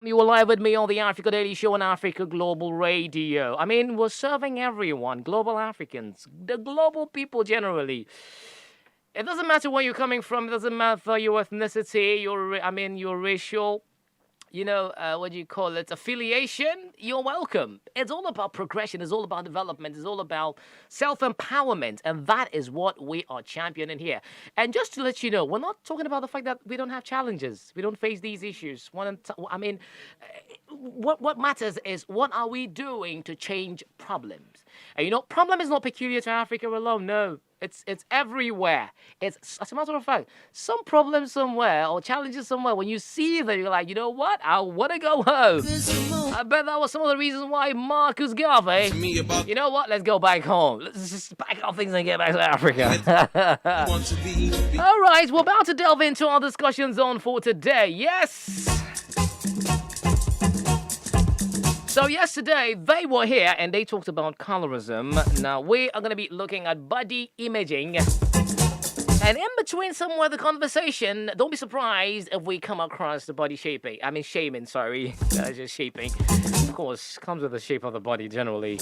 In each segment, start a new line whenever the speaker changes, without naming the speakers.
You were live with me on the Africa Daily Show on Africa Global Radio. I mean, we're serving everyone, global Africans, the global people generally. It doesn't matter where you're coming from. It doesn't matter your ethnicity, your racial, what do you call it, affiliation. You're welcome. It's all about progression. It's all about development. It's all about self-empowerment. And that is what we are championing here. And just to let you know, we're not talking about the fact that we don't have challenges. We don't face these issues. What matters is what are we doing to change problems? And problem is not peculiar to Africa alone. No, it's everywhere. It's, as a matter of fact, some problems somewhere or challenges somewhere. When you see them, you're like, you know what? I want to go home. I bet that was some of the reasons why Marcus Garvey. You know what? Let's go back home. Let's just pack up things and get back to Africa. All right, we're about to delve into our discussion zone for today. Yes. So yesterday, they were here and they talked about colorism. Now, we are going to be looking at body imaging. And in between somewhere the conversation, don't be surprised if we come across the body shaming, sorry. Just shaping. Of course, comes with the shape of the body generally.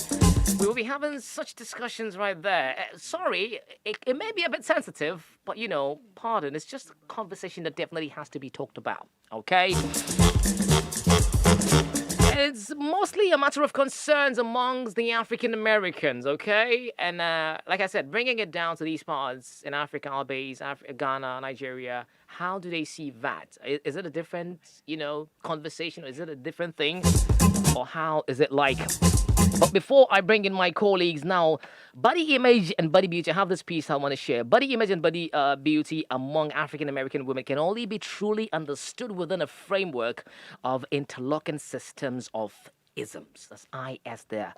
We will be having such discussions right there. Sorry, it may be a bit sensitive, but pardon, it's just a conversation that definitely has to be talked about, okay? It's mostly a matter of concerns amongst the African Americans, okay? And like I said, bringing it down to these parts in Africa, Albania, Ghana, Nigeria, how do they see that? Is it a different, conversation? Is it a different thing? Or how is it like? But before I bring in my colleagues now, body image and body beauty, I have this piece I want to share. Body image and body beauty among African American women can only be truly understood within a framework of interlocking systems of isms. That's IS there.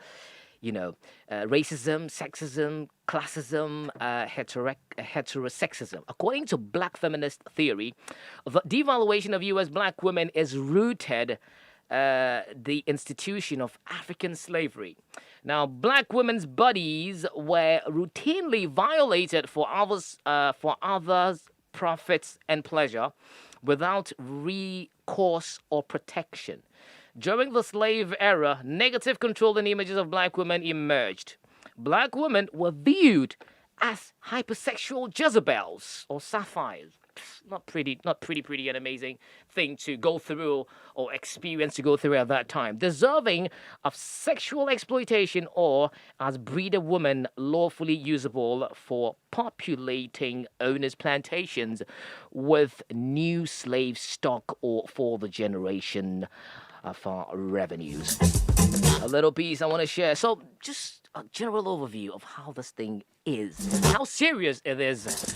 Racism, sexism, classism, heterosexism. According to Black feminist theory, the devaluation of U.S. black women is rooted the institution of African slavery. Now, black women's bodies were routinely violated for others' profits and pleasure without recourse or protection. During the slave era, negative controlling images of black women emerged. Black women were viewed as hypersexual Jezebels or sapphires. Not pretty and amazing thing to go through or experience to go through at that time. Deserving of sexual exploitation or as breeder women lawfully usable for populating owners' plantations with new slave stock or for the generation of our revenues. A little piece I want to share. So just a general overview of how this thing is, how serious it is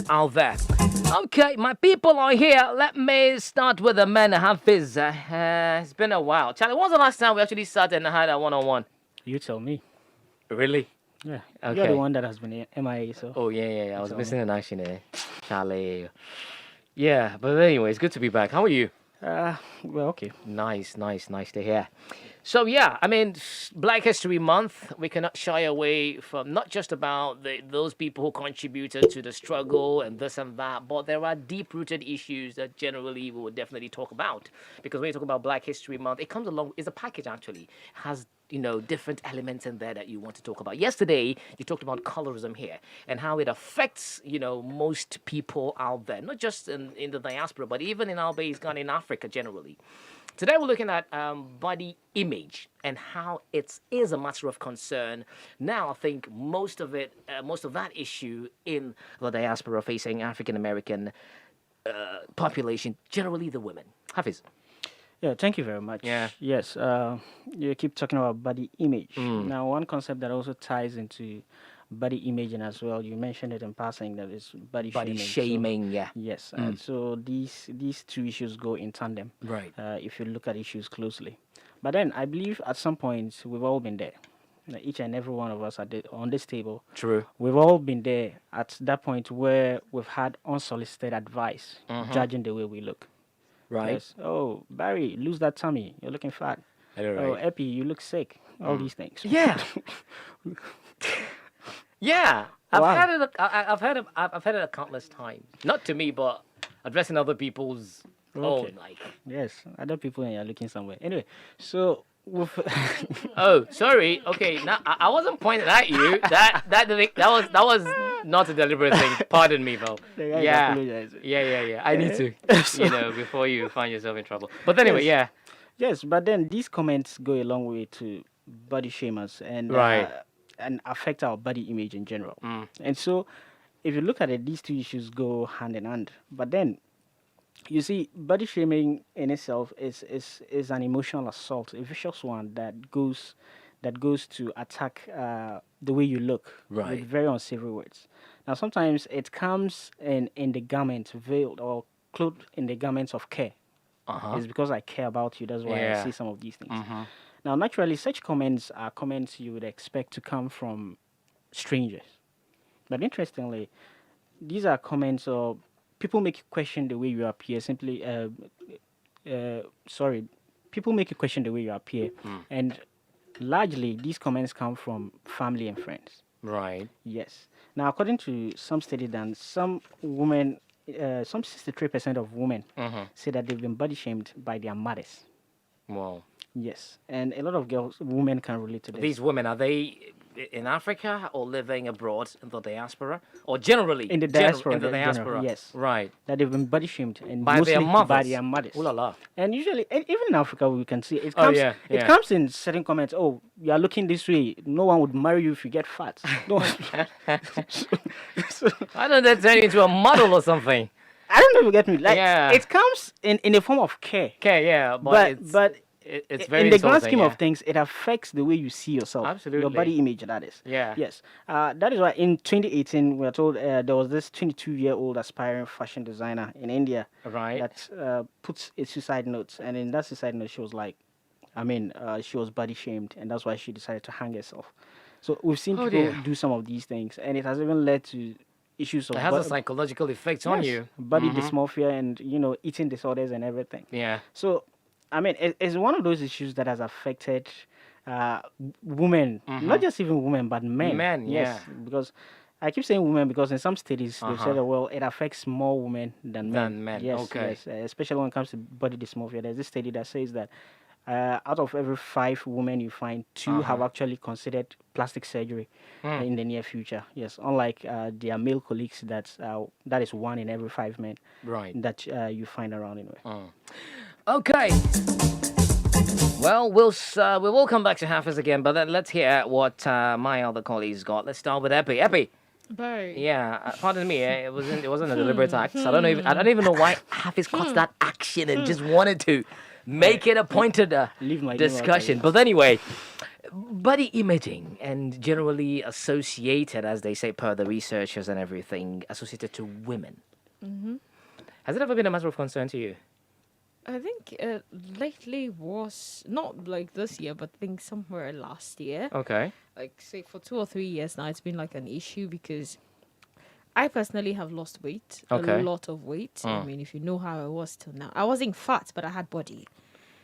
out there. Okay, my people are here. Let me start with the men. Hafiz. It's been a while. Charlie, when was the last time we actually sat and had a one-on-one?
You tell me.
Really?
Yeah.
Okay.
You're the one that has been MIA, so.
Oh, yeah. I was missing an action there. Charlie. Yeah, but anyway, it's good to be back. How are you?
Well, okay.
Nice to hear. So yeah, I mean, Black History Month, we cannot shy away from not just about those people who contributed to the struggle and this and that, but there are deep-rooted issues that generally we would definitely talk about. Because when you talk about Black History Month, it comes along, it's a package actually, it has different elements in there that you want to talk about. Yesterday, you talked about colorism here and how it affects, most people out there, not just in the diaspora, but even in Albania, Ghana, in Africa generally. Today, we're looking at body image and how it is a matter of concern. Now, I think most of that issue in the diaspora facing African American population, generally the women. Hafiz.
Yeah, thank you very much.
Yeah.
Yes, you keep talking about body image. Now, one concept that also ties into body imaging as well, you mentioned it in passing, that is body
shaming.
So,
Yeah.
yes, so these two issues go in tandem.
Right.
If you look at issues closely. But then I believe at some point we've all been there. Each and every one of us on this table.
True.
We've all been there at that point where we've had unsolicited advice, judging the way we look.
Right.
Yes. Oh, Barry, lose that tummy. You're looking fat. Oh, Epi, you look sick. All these things.
Yeah. Yeah. I've heard it countless times. Not to me, but addressing other people's Oh,
Okay.
like.
Yes, other people and you're looking somewhere. Anyway, so with
Oh, sorry. Okay, now I wasn't pointing at you. That was not a deliberate thing. Pardon me, Val.
the guy is
Yeah,
apologizing.
yeah. I need to,
So,
before you find yourself in trouble. But anyway,
yes,
yeah.
yes, but then these comments go a long way to body shamers
Right.
and affect our body image in general.
Mm.
And so, if you look at it, these two issues go hand in hand. But then you see, body shaming in itself is an emotional assault, a vicious one that goes to attack the way you look
Right.
with very unsavory words. Now, sometimes it comes in the garment veiled or clothed in the garments of care.
Uh-huh.
It's because I care about you. That's why I
Yeah.
say some of these things.
Mm-hmm.
Now, naturally, such comments are comments you would expect to come from strangers. But interestingly, these are comments or people make you question the way you appear. Sorry, people make you question the way you appear, and largely these comments come from family and friends.
Right.
Yes. Now, according to some study done, some women, some 63% of women
Mm-hmm.
say that they've been body shamed by their mothers.
Well,
Yes, and a lot of women can relate to this.
these women, are they in Africa or living abroad in the diaspora, or generally
In the
General-
diaspora,
in the
general,
diaspora?
yes.
Right.
That they've been body shamed and
By
mostly
their mothers.
by their mothers.
Ooh la la.
And usually, and even in Africa, we can see it
Oh,
comes.
yeah,
It
yeah.
comes in certain comments. Oh, you are looking this way. No one would marry you if you get fat. No. so,
I don't know, turn you into a model or something.
I don't know if you get me. Like
Yeah.
it comes in a form of care,
Okay, yeah, but it's very
in the grand
insulting,
scheme
yeah.
of things, it affects the way you see yourself. Your
Absolutely.
body image. That is.
Yeah.
Yes. That is why in 2018 we are told there was this 22-year-old aspiring fashion designer in India
Right.
that puts a suicide note, and in that suicide note she was like, she was body shamed, and that's why she decided to hang herself. So we've seen
Oh,
people
dear.
do some of these things, and it has even led to issues of
It has a psychological effect on you.
body
Mhm.
dysmorphia, and eating disorders and everything.
Yeah.
So, it's one of those issues that has affected women, not just even women, but men.
Men,
yes,
yeah.
because I keep saying women because in some studies they've said
Uh-huh.
that, well, it affects more women than men.
Than men,
Yes,
okay.
yes, especially when it comes to body dysmorphia. There's this study that says that out of every 5 women you find, 2 have actually considered plastic surgery in the near future. Yes, unlike their male colleagues, that is 1 in every 5 men
Right.
that you find around anyway.
Okay. Well, we will come back to Hafiz again, but then let's hear what my other colleagues got. Let's start with Epi. Epi.
Bye.
Yeah, pardon me. It wasn't a deliberate act. I don't even know why Hafiz caught that action and just wanted to make it a pointed
Leave my name out of
discussion.
it.
But anyway, body imaging and generally associated, as they say, per the researchers and everything, associated to women. Has it ever been a matter of concern to you?
I think lately was not like this year, but I think somewhere last year.
Okay.
Like say for 2 or 3 years now, it's been like an issue because I personally have lost weight,
Okay.
a lot of weight. I mean, if you know how I was till now, I wasn't fat, but I had body.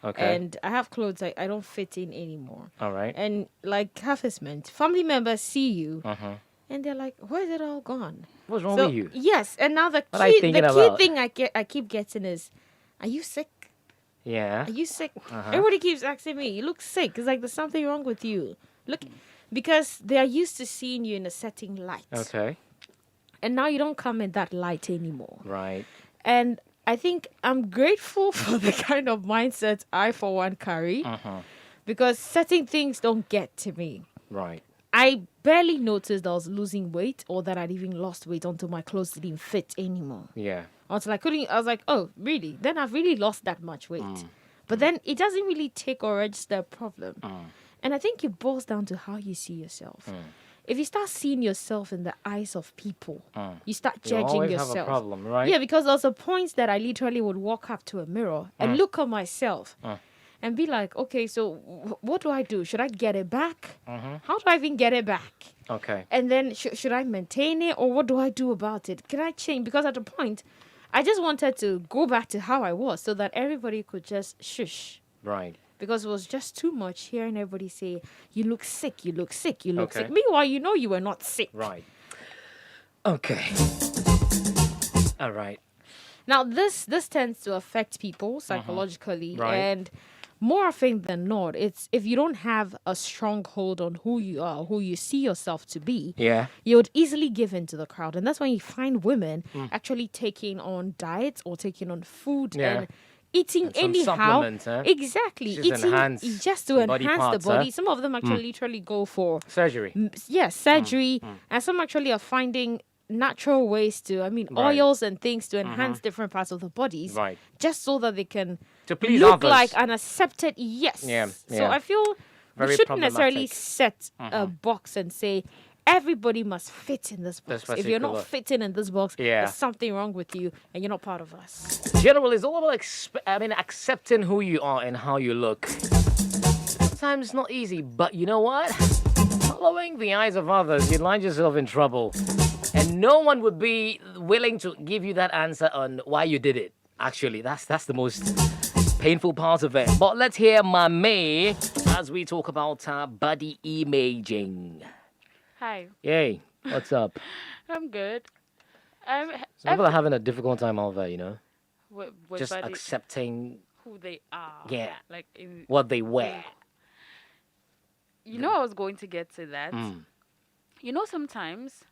Okay.
And I have clothes I don't fit in anymore.
All right.
And like Hafiz meant, family members see you
Uh-huh.
and they're like, where's it all gone?
What's wrong
So,
with you?
yes, and now the
What are you
key
thinking
the key
about?
thing I keep getting is, are you sick?
Yeah.
Are you sick? Everybody keeps asking me, you look sick. It's like there's something wrong with you. Look, because they are used to seeing you in a certain light.
Okay.
And now you don't come in that light anymore.
Right.
And I think I'm grateful for the kind of mindset I, for one, carry. Because certain things don't get to me.
Right.
I barely noticed I was losing weight or that I'd even lost weight until my clothes didn't fit anymore.
Yeah.
Until I was like, oh, really? Then I've really lost that much weight. But then it doesn't really take or register a problem. And I think it boils down to how you see yourself. If you start seeing yourself in the eyes of people, you start
You
judging
always
yourself.
have a problem, right?
Yeah, because there was a point that I literally would walk up to a mirror and look at myself and be like, okay, so what do I do? Should I get it back? How do I even get it back?
Okay.
And then should I maintain it or what do I do about it? Can I change? Because at the point, I just wanted to go back to how I was so that everybody could just shush.
Right.
Because it was just too much hearing everybody say, you look sick, you look sick, you look
Okay.
sick. Meanwhile, you know you were not sick.
Right. Okay. All right.
Now, this tends to affect people psychologically,
Right.
and more often than not, it's if you don't have a strong hold on who you are, who you see yourself to be,
Yeah.
you would easily give in to the crowd, and that's when you find women actually taking on diets or taking on food
Yeah.
and eating
And some
anyhow.
supplements, huh?
Exactly,
Just enhance
just to
the
enhance
body
the
parts,
body.
huh?
Some of them actually literally go for
Surgery.
surgery, and some actually are finding natural ways to,
Right.
oils and things to enhance different parts of the bodies,
Right.
just so that they can
To please
look
others.
like an accepted. Yes.
Yeah,
So
yeah.
I feel
Very
we shouldn't necessarily
problematic.
set a box and say everybody must fit in this box.
This
If you're not
particular-
fitting in this box,
Yeah.
there's something wrong with you, and you're not part of us.
Generally, it's all about accepting who you are and how you look. Sometimes it's not easy, but you know what? Following the eyes of others, you land yourself in trouble. And no one would be willing to give you that answer on why you did it. Actually, that's the most painful part of it. But let's hear Mame as we talk about body imaging.
Hi,
Yay, what's up?
I'm good.
Some people are having a difficult time out there, you know?
With
Just
body,
accepting
who they are.
Yeah.
Like,
what they wear.
you know, I was going to get to that.
Mm.
You know, sometimes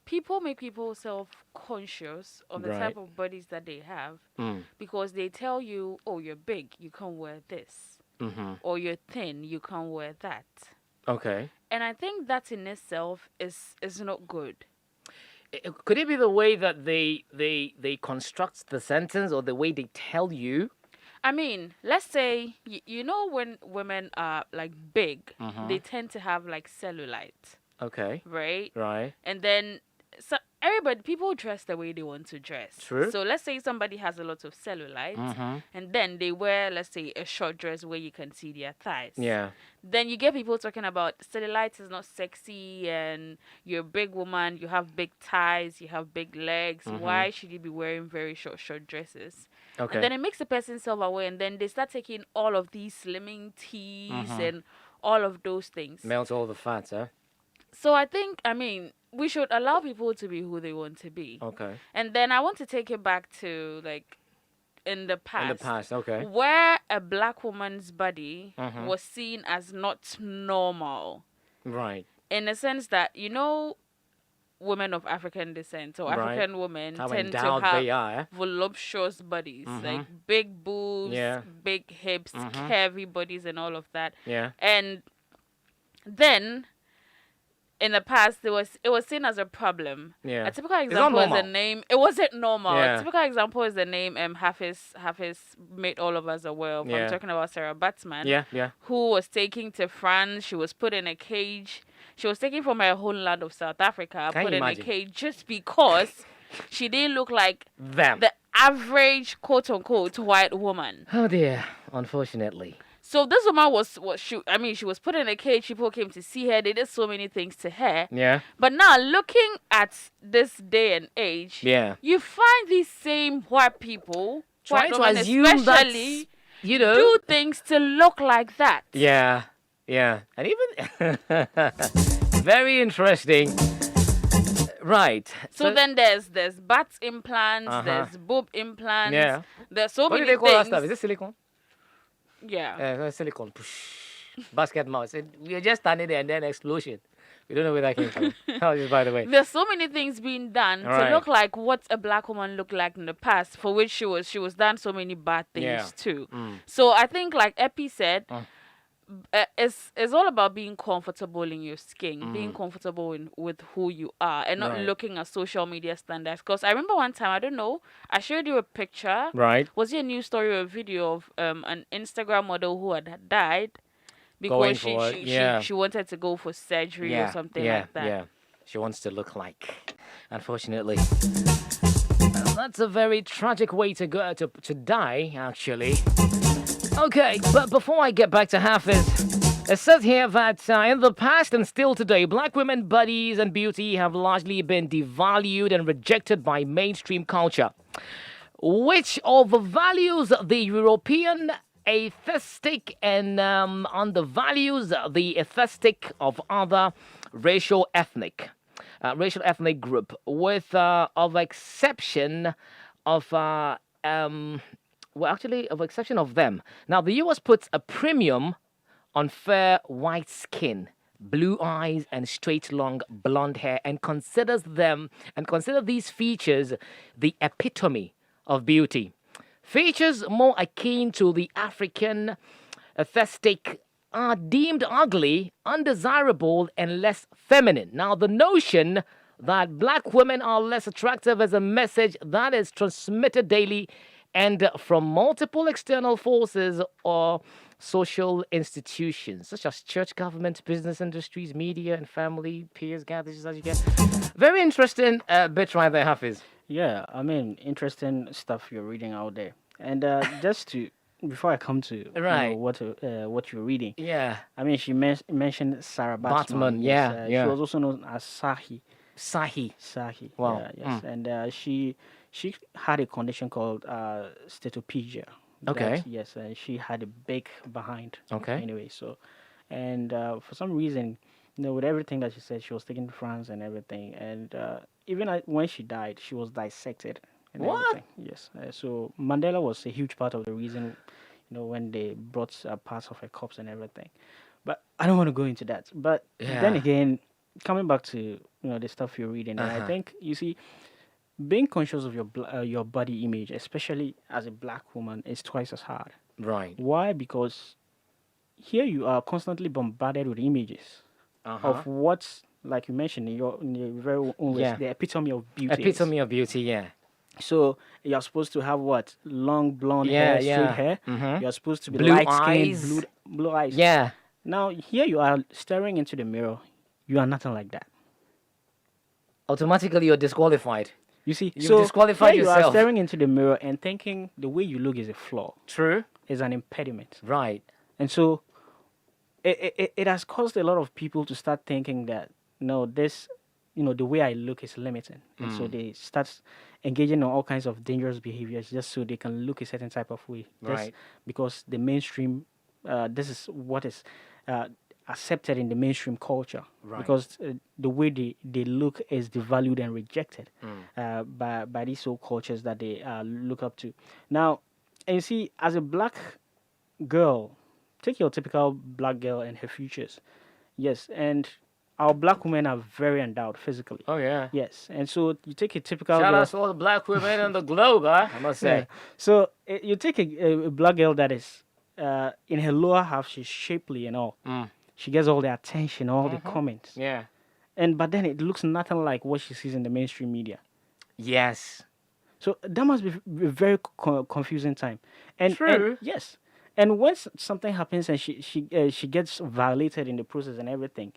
people make people self-conscious of the
Right.
type of bodies that they have
Mm.
because they tell you, oh, you're big, you can't wear this.
Mm-hmm.
Or you're thin, you can't wear that.
Okay.
And I think that in itself is not good.
Could it be the way that they construct the sentence or the way they tell you?
I mean, let's say, you know, when women are like big, they tend to have like cellulite,
Okay.
right?
Right.
And then people dress the way they want to dress.
True.
So let's say somebody has a lot of cellulite, and then they wear, let's say, a short dress where you can see their thighs.
Yeah.
Then you get people talking about cellulite is not sexy, and you're a big woman, you have big thighs, you have big legs. Why should you be wearing very short dresses?
Okay.
And then it makes the person self-aware, and then they start taking all of these slimming teas and all of those things.
Melt all the fats, huh?
So I think, I mean, we should allow people to be who they want to be.
Okay.
And then I want to take it back to, like, in the past.
In the past, okay.
Where a black woman's body was seen as not normal.
Right.
In the sense that, you know, women of African descent or
Right.
African women
How
tend to
endowed
have
they are, eh?
voluptuous bodies, like big boobs,
Yeah.
big hips, curvy bodies, and all of that.
Yeah.
And then, in the past, it was seen as a problem.
Yeah.
A typical
not
example is the
normal.
name. It wasn't normal.
Yeah.
A typical example is the name Hafiz made all of us aware of.
Yeah.
I'm talking about Sarah Batsman.
Yeah. Yeah.
Who was taken to France. She was put in a cage. She was taken from her homeland of South Africa,
Can
put
you
in
imagine?
a cage just because she didn't look like
Them.
the average quote unquote white woman.
Oh dear. Unfortunately.
So this woman she was put in a cage. People came to see her. They did so many things to her.
Yeah.
But now looking at this day and age,
Yeah.
you find these same white people,
Trying
white
to
women
assume
especially,
that, you know.
do things to look like that.
Yeah. Yeah. And even very interesting. Right.
So then there's butt implants,
Uh-huh.
there's boob implants.
Yeah.
There's so
What do
many
they call that
things.
stuff? Is it silicone?
Yeah.
Silicone. Basket mouse. We are just standing there and then explosion. We don't know where that came from. Oh, just by the way.
There's so many things being done
Right.
to look like what a black woman looked like in the past, for which she was done so many bad things
Yeah.
too. So I think, like Epi said, it's all about being comfortable in your skin, being comfortable with who you are, and not
Right.
looking at social media standards. Because I remember one time, I don't know, I showed you a picture.
Right.
Was it a news story or a video of an Instagram model who had died
Going
because
for it, yeah.
she wanted to go for surgery or something like that.
Yeah. She wants to look like. Unfortunately. That's a very tragic way to go to die, actually. Okay, but before I get back to Hafiz, it says here that in the past and still today, black women's bodies and beauty have largely been devalued and rejected by mainstream culture. Which of the values the European atheistic and undervalues the atheistic of other racial ethnic group, with of exception of well, actually, of exception of them. Now, the U.S. puts a premium on fair white skin, blue eyes, and straight long blonde hair, and consider these features the epitome of beauty. Features more akin to the African aesthetic are deemed ugly, undesirable, and less feminine. Now, the notion that black women are less attractive is a message that is transmitted daily and from multiple external forces or social institutions, such as church, government, business industries, media, and family, peers, gatherings, as you get. Very interesting bit right there, Hafiz.
Yeah, I mean, interesting stuff you're reading out there. And just to before I come to
Right.
what you're reading,
Yeah.
I mean, she mentioned Sarah
Batman,
Batman.
yeah,
Yes,
yeah.
she was also known as
Sahi.
Sahi.
Wow.
Yeah, yes, and she had a condition called stetopedia.
Okay.
Yes, and she had a big behind.
Okay.
Anyway, so and for some reason, with everything that she said, she was taken to France and everything, and even when she died, she was dissected and
What?
everything. Yes, so Mandela was a huge part of the reason, when they brought parts of her corpse and everything. But I don't want to go into that. But then
Yeah.
again, coming back to the stuff you're reading, and I
Uh-huh.
think you see, being conscious of your body image, especially as a black woman, is twice as hard.
Right.
Why? Because here you are constantly bombarded with images
Uh-huh.
of what's, like you mentioned in your very own words,
Yeah.
the epitome of beauty. is.
Epitome of beauty, yeah.
So you're supposed to have what? Long blonde
Yeah,
hair, straight
yeah.
hair.
Mhm.
You're supposed to be
Blue
light skinned,
eyes.
blue eyes.
Yeah.
Now here you are staring into the mirror. You are nothing like that.
Automatically you're disqualified.
You see,
You've
so
disqualified
here you are
yourself.
staring into the mirror and thinking the way you look is a flaw,
True.
is an impediment.
Right.
And so it has caused a lot of people to start thinking that, no, this, the way I look is limiting. And so they start engaging in all kinds of dangerous behaviors just so they can look a certain type of way. Just
Right.
because the mainstream, this is what is accepted in the mainstream culture.
Right.
Because the way they look is devalued and rejected by these so cultures that they look up to. Now, and you see, as a black girl, take your typical black girl and her features. Yes, and our black women are very endowed physically.
Oh yeah.
Yes, and so you take a typical
Shout
girl.
out to all the black women on the globe, huh? I must say.
Yeah. So you take a black girl that is in her lower half, she's shapely and all. She gets all the attention, all the comments,
Yeah.
but then it looks nothing like what she sees in the mainstream media.
Yes.
So that must be a very confusing time. And
True.
yes, and when something happens and she gets violated in the process and everything,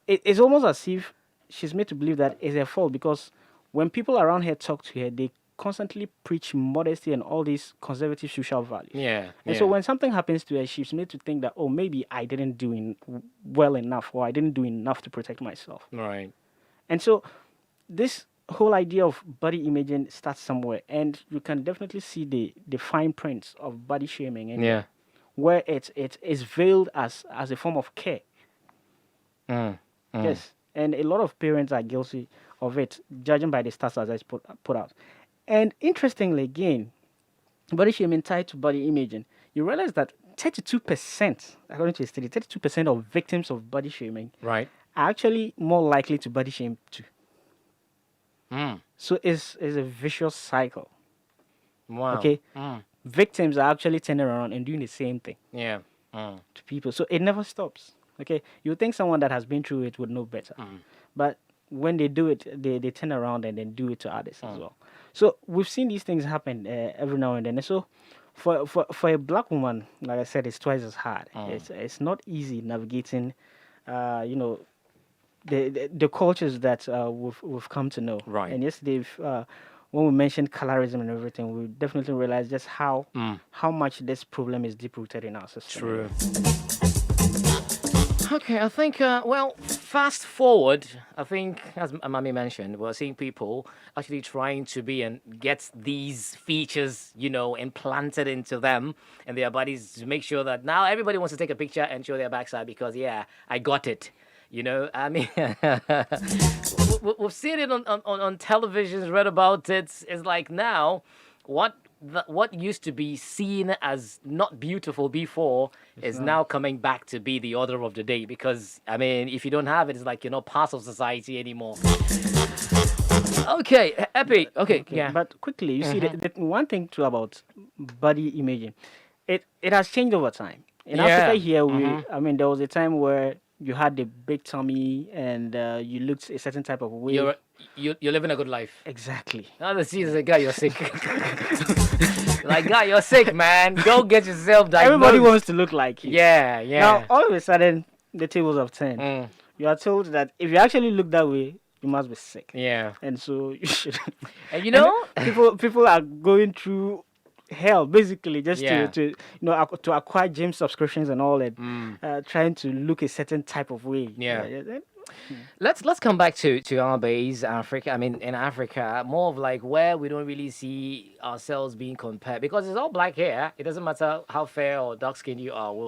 it's almost as if she's made to believe that it's her fault, because when people around her talk to her, they constantly preach modesty and all these conservative social values.
Yeah.
And so when something happens to her, she's made to think that, oh, maybe I didn't do well enough, or I didn't do enough to protect myself.
Right.
And so this whole idea of body imaging starts somewhere, and you can definitely see the fine prints of body shaming, and
Yeah.
where it is veiled as a form of care. Yes, and a lot of parents are guilty of it, judging by the stats as I put out. And interestingly, again, body shaming tied to body imaging, you realize that 32%, according to a study, 32% of victims of body shaming
Right.
are actually more likely to body shame too. So it's a vicious cycle.
Wow.
Okay, victims are actually turning around and doing the same thing
Yeah.
to people. So it never stops. Okay, you would think someone that has been through it would know better, but when they do it, they turn around and then do it to others as well. So we've seen these things happen every now and then. And so for a black woman, like I said, it's twice as hard. It's not easy navigating, the cultures that we've come to know.
Right.
And yesterday, when we mentioned colorism and everything, we definitely realized just how much this problem is deep rooted in our system.
True. Okay, I think, fast forward, I think, as Mami mentioned, we're seeing people actually trying to be and get these features, implanted into them and their bodies to make sure that now everybody wants to take a picture and show their backside because, yeah, I got it. I mean, we've seen it on televisions, read about it. It's like now, what used to be seen as not beautiful before is now coming back to be the order of the day. Because I mean, if you don't have it, it's like you're not part of society anymore. Okay, Epi. Okay, yeah.
But quickly, you see, the one thing too about body imaging, it has changed over time. In
Yeah.
Africa here, I mean, there was a time where you had the big tummy and you looked a certain type of way.
You're living a good life.
Exactly.
Now the see is a guy, you're sick. Like, guy, you're sick, man. Go get yourself diagnosed.
Everybody wants to look like you.
Yeah, yeah.
Now, all of a sudden, the tables have turned.
Mm,
You are told that if you actually look that way, you must be sick.
yeah.
And so you should.
And you know,
people are going through hell basically just
Yeah.
to to acquire gym subscriptions and all that, trying to look a certain type of way.
Yeah. let's come back to our base, Africa. I mean, in Africa, more of like where we don't really see ourselves being compared because it's all black hair. It doesn't matter how fair or dark skinned you are. We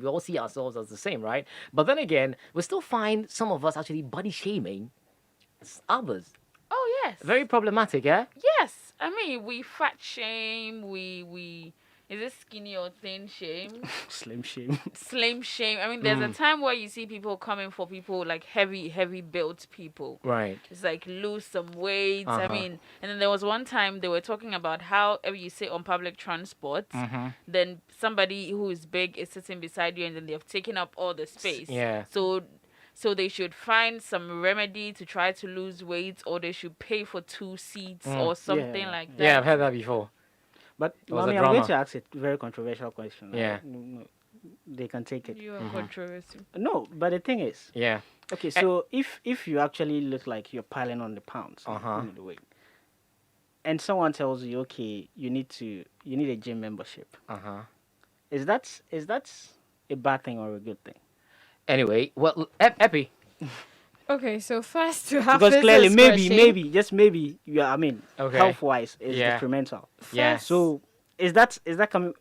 all see ourselves as the same, right? But then again, we still find some of us actually body shaming others.
Oh yes.
Very problematic, yeah.
Yes. I mean, we fat shame. We is it skinny or thin shame?
Slim shame.
Slim shame. I mean, there's a time where you see people coming for people like heavy built people.
Right.
It's like lose some weight. I
Uh-huh.
mean, and then there was one time they were talking about how if you sit on public transport, then somebody who is big is sitting beside you, and then they've taken up all the space.
Yeah.
So they should find some remedy to try to lose weight, or they should pay for 2 seats or something
Yeah.
like that.
Yeah, I've heard that before.
But
was a
Mommy, I'm going
drama.
to ask a very controversial question.
Yeah.
No, they can take it.
You are controversial.
No, but the thing is,
Yeah.
okay, so if you actually look like you're piling on the pounds, the weight, and someone tells you, okay, you need a gym membership, is that a bad thing or a good thing?
Anyway, well, Epi.
Okay, so first to have
Because clearly,
discretion.
just maybe, you are, I mean,
Okay.
health-wise, is
Yeah.
detrimental.
Yeah.
So is that coming?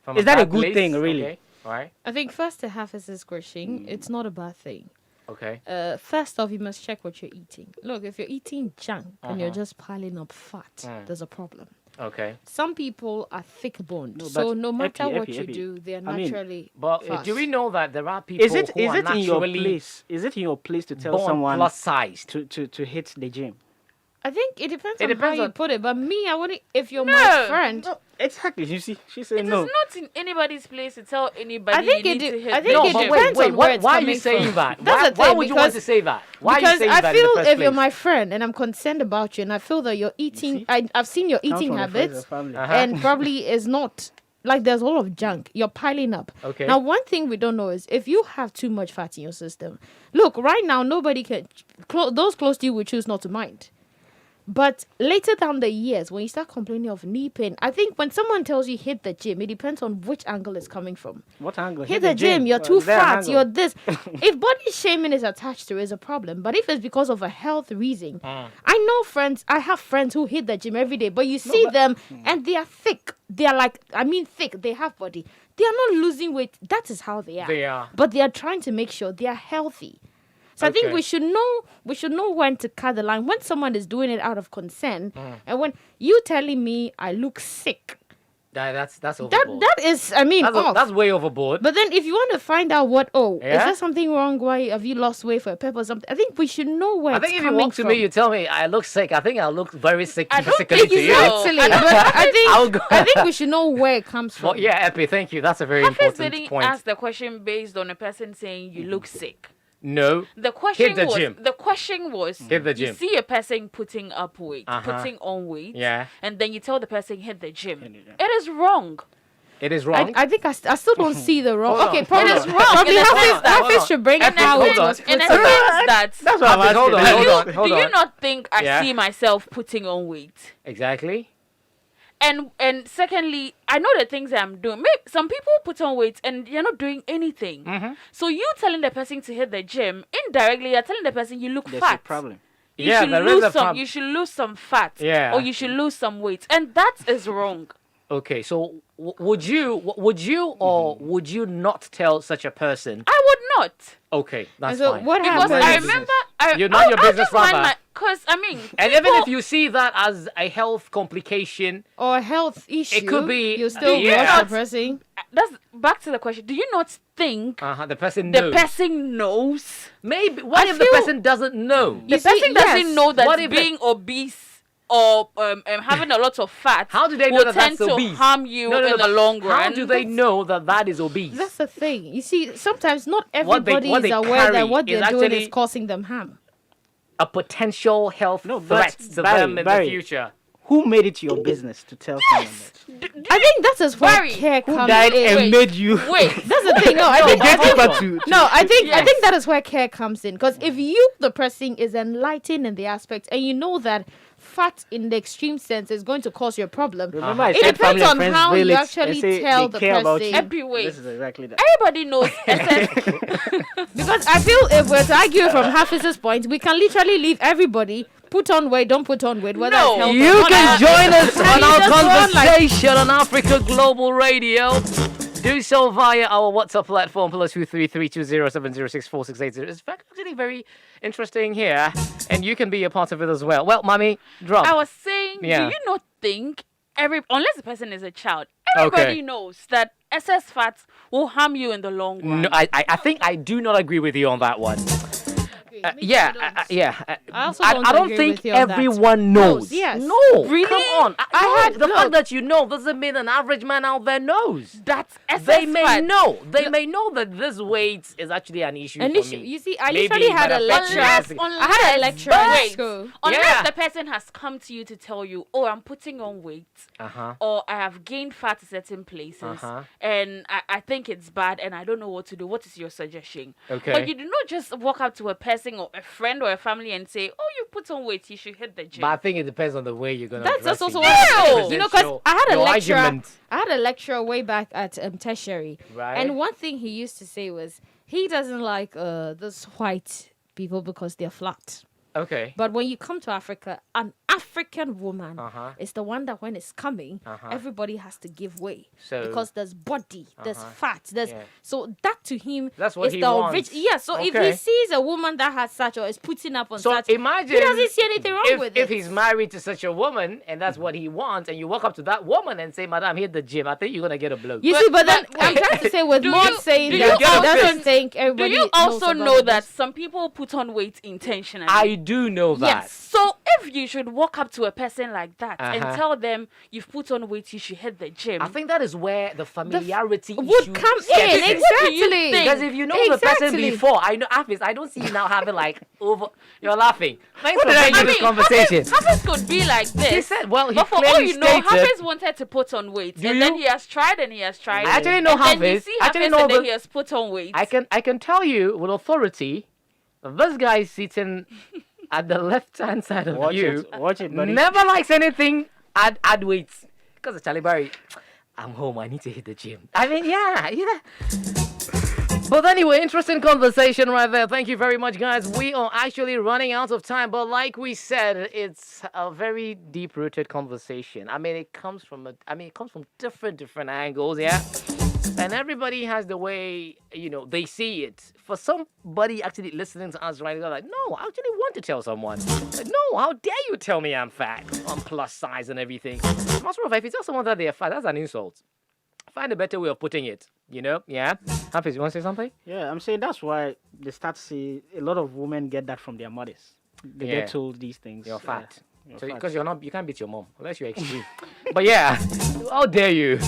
From
Is that a
bad
good
place?
thing, really?
Okay. All right.
I think first to have is discretion. It's not a bad thing.
Okay.
First off, you must check what you're eating. Look, if you're eating junk and you're just piling up fat, there's a problem.
Okay.
Some people are thick boned,
No,
so
but
no matter what
Epi,
you
Epi,
do, they're
I mean,
naturally
But
fat.
do we know that there are people
Is it
who are
in your
naturally
place? Is it in your place to tell
born
someone
plus sized?
to hit the gym?
I think it depends
It
on
depends
how you
on-
put it. But me, I wouldn't. If you're
No.
my friend,
No, exactly. You see, she said
It
no.
is not in anybody's place to tell anybody
I think
you
it
need to
de-
hit
I
the
think
No,
it
but
gym.
depends
wait,
on where it's
why are you
coming
saying
from.
that?
That's
Why,
the
why
thing,
would you want
because-
to say that? Why are you
because
saying
I
that
feel
in the first
if you're
place?
my friend and I'm concerned about you and I feel that you're eating, I've seen your
Comes
eating
from the Fraser
habits
family.
and probably is not like there's a lot of junk you're piling up.
Okay.
Now, one thing we don't know is if you have too much fat in your system. Look, right now nobody can. Those close to you will choose not to mind. But later down the years, when you start complaining of knee pain, I think when someone tells you hit the gym, it depends on which angle it's coming from.
What angle?
Hit the gym, you're
Well,
too
is there an
fat,
angle?
you're this. If body shaming is attached to it, is a problem. But if it's because of a health reason, I have friends who hit the gym every day, but you see them and they are thick. They are like, thick. They have body. They are not losing weight. That is how they are.
They are.
But they are trying to make sure they are healthy. So I think
Okay.
we should know when to cut the line. When someone is doing it out of consent, and when you telling me I look sick,
That's
that
overboard.
that is off.
That's way overboard.
But then if you want to find out is
Yeah?
there something wrong? Why have you lost weight for a purpose or something? I think we should know where
I
it's
think if you
coming
walk to
from.
me, you tell me I look sick. I think I look very sick
I don't
physically
think
to
you
you.
so.
Exactly.
I don't-
But
I'll go-
I think we should know where it comes from.
Well, yeah, Epi, thank you. That's a very
Hafiz
important
didn't
point.
ask the question based on a person saying you look sick.
No.
The question
the
was
gym.
the question was
Hit the
you
gym.
see a person putting up weight,
Uh-huh.
putting on weight,
Yeah.
and then you tell the person hit the gym.
the gym.
It is wrong.
It is wrong.
I think I still don't see the wrong.
Hold
Okay,
on,
probably
hold
it's
on.
wrong. Probably
In a sense
hold on.
Hafiz should bring it
Hafiz,
how
hold
it
on.
was.
In a
put.
sense that
That's what I'm
Hafiz, hold on,
asking.
hold on,
do
hold
you
on.
not think I
Yeah.
see myself putting on weight?
Exactly.
And secondly, I know the things that I'm doing. Maybe some people put on weight and you're not doing anything.
Mm-hmm.
So you telling the person to hit the gym, indirectly you're telling the person you look
There's
fat.
a problem.
You
Yeah,
should
there is
lose
a
some.
prob-
You should lose some fat.
Yeah.
Or you should lose some weight, and that is wrong.
Okay, so would you or would you not tell such a person?
I would not.
Okay, that's
And so
fine.
what
Because
happens?
I remember
You're not your business, rather.
Because I mean,
And even
people-
if you see that as a health complication,
Or a health issue.
could be-
You still
yeah.
watch the pressing.
that's back to the question. Do you not think
the person
the
knows.
person knows?
Maybe. What
I
if the
feel-
person doesn't know?
The
You see,
person doesn't
yes.
know
What
that
if
being obese or having a lot of fat
How do they know
will
that
tend
that's
to
obese?
harm you
No,
in the
but
long run.
How do they know that that is obese?
That's the thing. You see, sometimes not
What they-
everybody
what
is
they
aware that
carry
what
is
they're doing
actually-
is causing them harm.
A potential health
No,
threat
but
to
Barry,
them in
Barry,
the future.
Who made it your business to tell someone that?
I think that is where
Barry,
care
Who
comes
died
in.
and
Wait.
made you?
Wait,
That's the thing. No, I think
Get
hold
people
on.
to
no, I think
Yes.
that is where care comes in. Because if you, the person, is enlightened in the aspect, and you know that fat in the extreme sense is going to cause you a problem.
Remember, I
It
said
depends
family and
on
friends
how you
village
actually
and say
tell
they
the
care about you.
person.
Everyway.
This is exactly that.
everybody knows SS.
Because I feel if we're to argue from Hafizz's point, we can literally leave everybody. Put on weight, don't put on weight. Whether
No.
it's health or
You
not.
can join us
And
on
you
our
just want, like-
conversation on Africa Global Radio. Do so via our WhatsApp platform +23320706468. It's actually very interesting here, and you can be a part of it as well. Well, mommy, drop.
I was saying,
Yeah.
do you not think unless the person is a child, everybody knows that excess fats will harm you in the long run.
No, I think I do not agree with you on that one. Yeah.
I also
I
don't
don't
agree
think
with you on that.
everyone knows.
Yes.
No,
Really?
come on.
I had-
the
look.
fact that you know doesn't mean an average man out there knows.
That's excess
They may
fat.
know. They may know that this weight is actually an issue
And
for
this-
me.
you see, I
Maybe
literally
it
had
might
a
affect you
lecture.
physically.
I had a lecture at
Wait.
school.
Unless
Yeah.
the person has come to you to tell you, oh, I'm putting on weight,
Uh-huh.
or I have gained fat in certain places,
Uh-huh.
and I think it's bad, and I don't know what to do. What is your suggestion?
Okay.
But you do not just walk up to a person or a friend or a family and say, oh, you put on weight, you should hit the gym.
But I think it depends on the way you're gonna.
That's
address
also
it.
what I
Present
you know, because I had a
your
lecturer.
argument.
I had a lecturer way back at tertiary,
Right.
and one thing he used to say was he doesn't like this white people because they're flat.
Okay.
But when you come to Africa, an African woman
Uh-huh.
is the one that when it's coming,
Uh-huh.
everybody has to give way.
So-
because there's body, there's
Uh-huh.
fat, there's
Yeah.
so that to him
That's what
is
he
the
wants.
Yeah, so if
Okay.
he sees a woman that has such or is putting up on
So
such,
imagine
he doesn't see anything wrong with
if
it.
he's married to such a woman and that's what he wants, and you walk up to that woman and say, "Madam, hit the gym," I think you're gonna get a blow.
You see, but then
but
I'm
wait.
trying to say with
Do
more
you-
saying
do
that
you
he
also-
doesn't think
Do
everybody
you
knows
also
about
know
this.
that some people put on weight intentionally?
I do know that.
Yes.
So if you should walk up to a person like that and
Uh-huh.
tell them you've put on weight, you should hit the gym.
I think that is where the familiarity
would
issue
come
steps
in
What do you
exactly.
think?
Because if you know the person
Exactly.
before, I know Afis, I don't see you now having like over. You're laughing. Thanks for
did I
bringing
do?
this conversation.
Hafiz could be like this.
He said, well, he
but for all
clearly
you know,
stated.
Hafiz wanted to put on weight,
Do
and then
you?
he has tried and he has tried.
I actually know
and then you
Hafiz.
see
I actually
Hafiz
know
and then
the-
he has put on weight.
I can tell you with authority that this guy is sitting at the left hand side of you.
Watch it, buddy.
Never likes anything add weights. Because of Charlie Barry, I'm home, I need to hit the gym. I mean, yeah. But anyway, interesting conversation right there. Thank you very much, guys. We are actually running out of time, but like we said, it's a very deep-rooted conversation. I mean, it comes from different angles, yeah. And everybody has the way, they see it. For somebody actually listening to us right now, like, no, I actually want to tell someone. Like, no, how dare you tell me I'm fat, I'm plus size and everything. Most of if you tell someone that they're fat, that's an insult. Find a better way of putting it, yeah? Hafiz, you want to say something?
Yeah, I'm saying that's why they start to see a lot of women get that from their mothers. They
Yeah.
get told these things.
You're fat.
you're
So
fat.
because you can't beat your mom unless you're extreme. But yeah, how dare you?